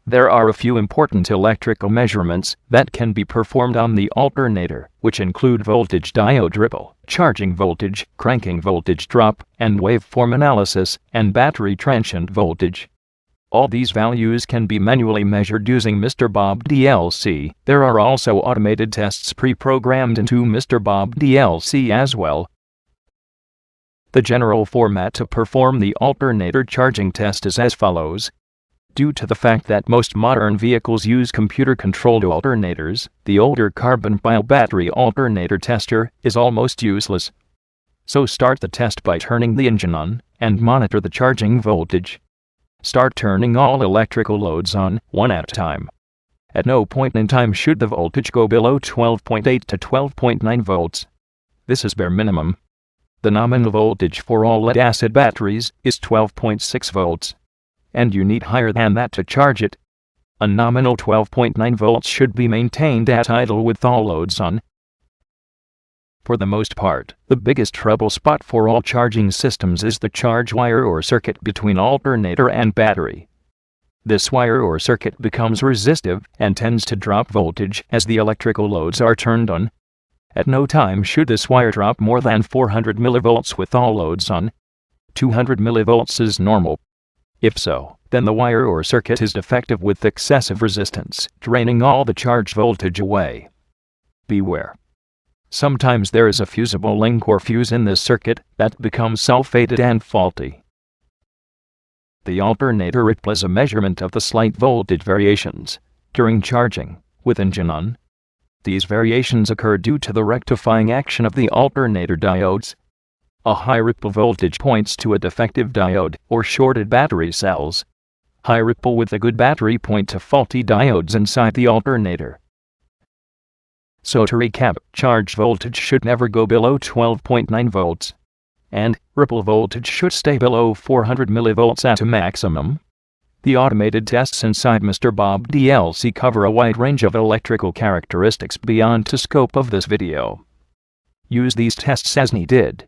There are a few important electrical measurements that can be performed on the alternator, which include voltage diode ripple, charging voltage, cranking voltage drop, and waveform analysis, and battery transient voltage. All these values can be manually measured using Mr. Bob DLC. There are also automated tests pre-programmed into Mr. Bob DLC as well. The general format to perform the alternator charging test is as follows. Due to the fact that most modern vehicles use computer-controlled alternators, the older carbon bile battery alternator tester is almost useless. So start the test by turning the engine on, and monitor the charging voltage. Start turning all electrical loads on, one at a time. At no point in time should the voltage go below 12.8 to 12.9 volts. This is bare minimum. The nominal voltage for all lead-acid batteries is 12.6 volts. And you need higher than that to charge it. A nominal 12.9 volts should be maintained at idle with all loads on. For the most part, the biggest trouble spot for all charging systems is the charge wire or circuit between alternator and battery. This wire or circuit becomes resistive and tends to drop voltage as the electrical loads are turned on. At no time should this wire drop more than 400 millivolts with all loads on. 200 millivolts is normal. If so, then the wire or circuit is defective with excessive resistance, draining all the charge voltage away. Beware. Sometimes there is a fusible link or fuse in this circuit that becomes sulfated and faulty. The alternator ripple is a measurement of the slight voltage variations during charging with engine on. These variations occur due to the rectifying action of the alternator diodes. A high ripple voltage points to a defective diode or shorted battery cells. High ripple with a good battery point to faulty diodes inside the alternator. So to recap, charge voltage should never go below 12.9 volts. And ripple voltage should stay below 400 millivolts at a maximum. The automated tests inside Mr. Bob DLC cover a wide range of electrical characteristics beyond the scope of this video. Use these tests as needed.